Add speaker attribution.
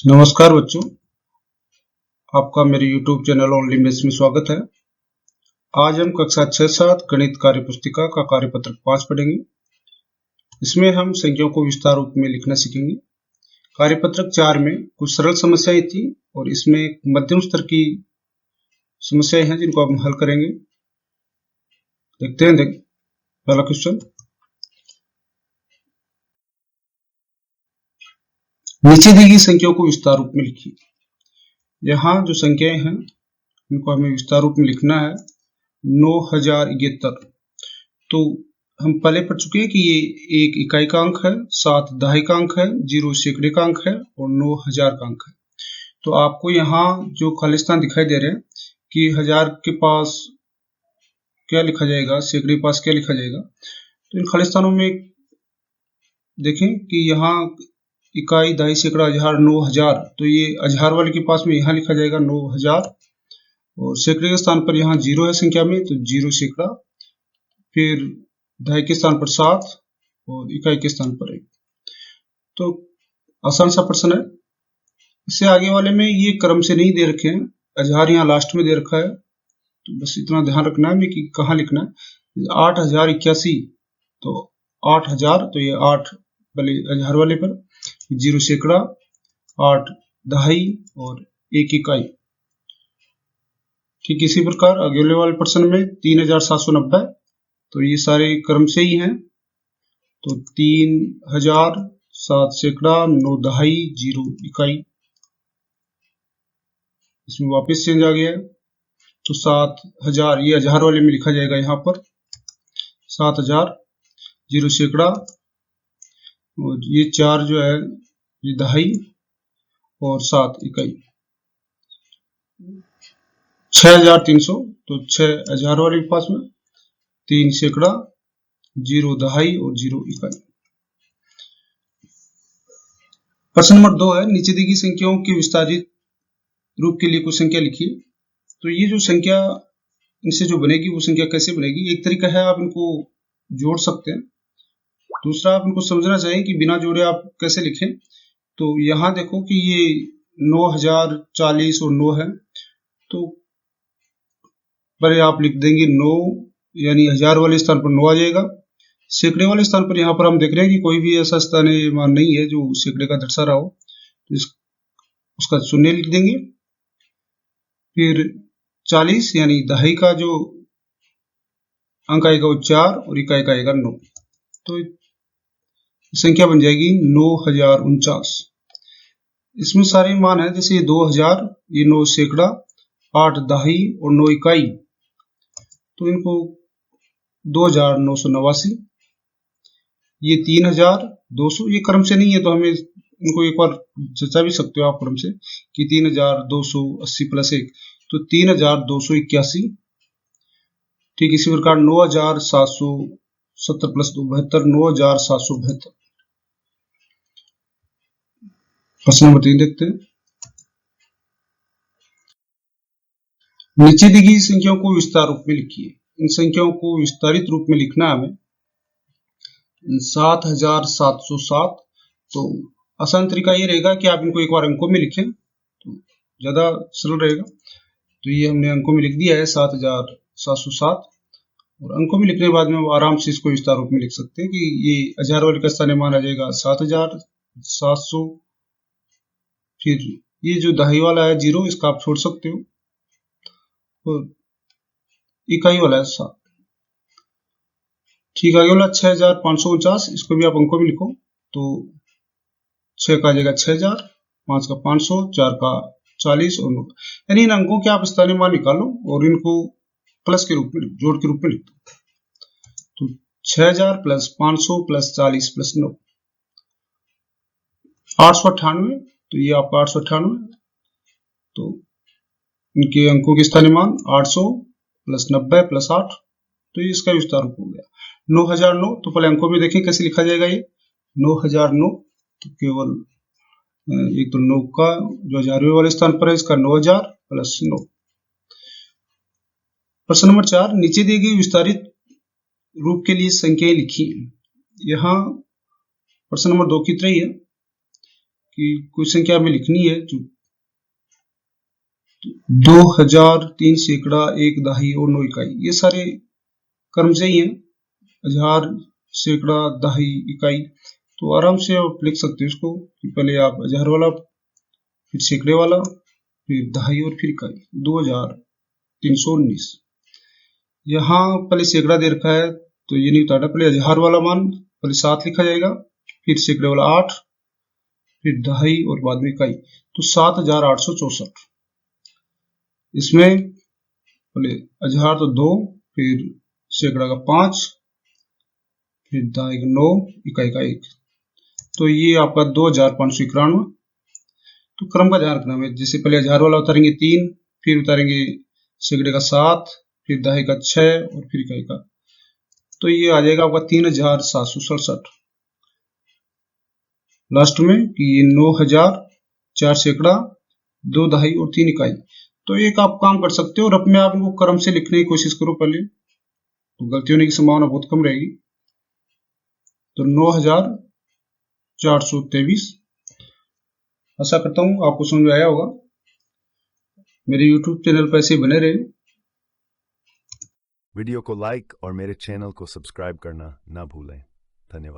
Speaker 1: नमस्कार बच्चों, आपका मेरे YouTube चैनल ओनली मेथ्स में स्वागत है। आज हम कक्षा 6-7 गणित कार्य पुस्तिका का कार्यपत्र 5 पढ़ेंगे। इसमें हम संख्याओं को विस्तार रूप में लिखना सीखेंगे। कार्यपत्रक 4 में कुछ सरल समस्याएं थी और इसमें एक मध्यम स्तर की समस्याएं हैं जिनको हम हल करेंगे। देखते हैं पहला क्वेश्चन। नीचे दी गई संख्याओं को विस्तार रूप में लिखिए। यहाँ जो संख्याएं हैं इनको हमें विस्तार रूप में लिखना है। 9071। तो हम पहले पढ़ चुके हैं कि ये 1 इकाई का अंक है, 7 दहाई का अंक है, 0 सैकड़े का अंक है और 9000 का अंक है। तो आपको यहाँ जो खाली स्थान दिखाई दे रहे हैं कि 1000 के पास क्या लिखा जाएगा, सैकड़े के पास क्या लिखा जाएगा। तो इन खाली स्थानों में देखें कि यहाँ इकाई, दहाई, सैकड़ा, हजार, 9000। तो ये हजार वाले के पास में यहाँ लिखा जाएगा 9000 और सैकड़े के स्थान पर यहाँ 0 है संख्या में, तो 0 सैकड़ा। फिर दहाई के स्थान पर 7 और इकाई के स्थान पर 1। तो आसान सा प्रश्न है। इससे आगे वाले में ये क्रम से नहीं दे रखे हैं, हजार यहाँ लास्ट में दे रखा है। तो बस इतना ध्यान रखना है कि कहाँ लिखना है। 8081, तो 8000, तो ये 8 वाले हजार वाले पर, 0 सैकड़ा, 8 दहाई और 1 इकाई। ठीक इसी प्रकार अगले वाले प्रश्न में 3790, तो ये सारे क्रम से ही हैं। तो 3000, 7 सैकड़ा, 9 दहाई, 0 इकाई। इसमें वापस चेंज आ गया है। तो 7000 ये हजार वाले में लिखा जाएगा यहाँ पर, 7000, 0 सैकड़ा और ये 4 जो है ये दहाई और 7 इकाई। 6300, तो 6000 वाले के पास में 3 सैकड़ा, 0 दहाई और 0 इकाई। प्रश्न नंबर 2 है, नीचे दी गई संख्याओं के विस्तारित रूप के लिए कुछ संख्या लिखिए। तो ये जो संख्या इनसे जो बनेगी वो संख्या कैसे बनेगी। एक तरीका है, आप इनको जोड़ सकते हैं। दूसरा, आप इनको समझना चाहिए कि बिना जोड़े आप कैसे लिखें। तो यहाँ देखो कि ये 9040 और 9 है, तो पहले आप लिख देंगे 9, यानी हजार वाले स्थान पर 9 आ जाएगा। सैकड़े वाले स्थान पर यहाँ पर हम देख रहे हैं कि कोई भी ऐसा स्थानीय मान नहीं है जो सैकड़े का दर्शा रहा हो, तो उसका शून्य लिख देंगे। फिर 40 यानी दहाई का जो अंक आएगा वो 4 और इकाई का आएगा 9, तो संख्या बन जाएगी 9049। इसमें सारे मान है, जैसे ये 2000, ये 9 सैकड़ा, 8 दहाई और 9 इकाई, तो इनको 2989। ये 3200, ये क्रम से नहीं है, तो हमें इनको एक बार जचा भी सकते हो आप क्रम से कि 3280 प्लस 1, तो 3281। ठीक इसी प्रकार 9770 प्लस 2 72, 9772। प्रश्न नंबर 3 देखते हैं। नीचे दी गई संख्याओं को विस्तार रूप में लिखिए। इन संख्याओं को विस्तारित रूप में लिखना है हमें। 7707, तो आसान तरीका ये रहेगा कि आप इनको एक बार अंकों में लिखें तो ज्यादा सरल रहेगा। तो ये हमने अंकों में लिख दिया है 7707, और अंकों में लिखने के बाद में आराम से इसको विस्तार रूप में लिख सकते हैं कि ये हजार वाले का स्थानीय मान आ जाएगा 7700। फिर ये जो दहाई वाला है 0, इसका आप छोड़ सकते हो, और इकाई वाला है 7। ठीक, आगे वाला 6549, इसको भी आप अंकों में लिखो। तो 6 का आ जाएगा 6000, 5 का 500, 4 का 40 और 9, यानी इन अंकों के आप स्थानीय मान निकालो और इनको प्लस के रूप में, जोड़ के रूप में लिख दो। तो 6000 प्लस 500 प्लस 40 प्लस 9, 898। तो ये आपका 898, तो इनके अंकों के स्थानीय मान 800 प्लस 90 प्लस 8, तो ये इसका विस्तार रूप हो गया 9009। तो पहले अंकों में देखें कैसे लिखा जाएगा ये 9009। तो केवल एक तो 9 का जो हजारवें वाले स्थान पर है, इसका 9000 प्लस 9। प्रश्न नंबर 4, नीचे दी गई विस्तारित रूप के लिए संख्याएं लिखी। यहाँ प्रश्न नंबर 2 की तरह ही है कि कोई संख्या हमें लिखनी है जो 2000, 3 सैकड़ा, 1 दहाई और 9 इकाई, ये सारे क्रम से ही हैं, हजार, सैकड़ा, दहाई, इकाई। तो आराम से आप लिख सकते हो इसको कि पहले आप हजार वाला, फिर सैकड़े वाला, फिर दहाई और फिर इकाई। 2319। यहाँ पहले सैकड़ा दे रखा है तो ये नहीं उतारना, पहले हजार वाला मान पहले 7 लिखा जाएगा, फिर सैकड़े वाला 8, फिर दहाई और बाद में इकाई, तो 7864। इसमें पहले हजार तो 2, फिर सैकड़ा का 5, फिर दहाई का 9, इकाई का 1, तो ये आपका 2591। तो क्रम का ध्यान रखना है, जैसे पहले हजार वाला उतारेंगे 3, फिर उतारेंगे सैकड़े का 7, फिर दहाई का 6 और फिर इकाई का, तो ये आ जाएगा आपका 3767 लास्ट में कि ये 9000, 4 सैकड़ा, 2 दहाई और 3 इकाई। तो एक आप काम कर सकते हो और अपने आप इनको क्रम से लिखने की कोशिश करो पहले, तो गलती होने की संभावना बहुत कम रहेगी। तो 9423। आशा करता हूँ आपको समझ में आया होगा। मेरे YouTube चैनल पर ऐसे बने रहे।
Speaker 2: वीडियो को लाइक और मेरे चैनल को सब्सक्राइब करना ना भूलें। धन्यवाद।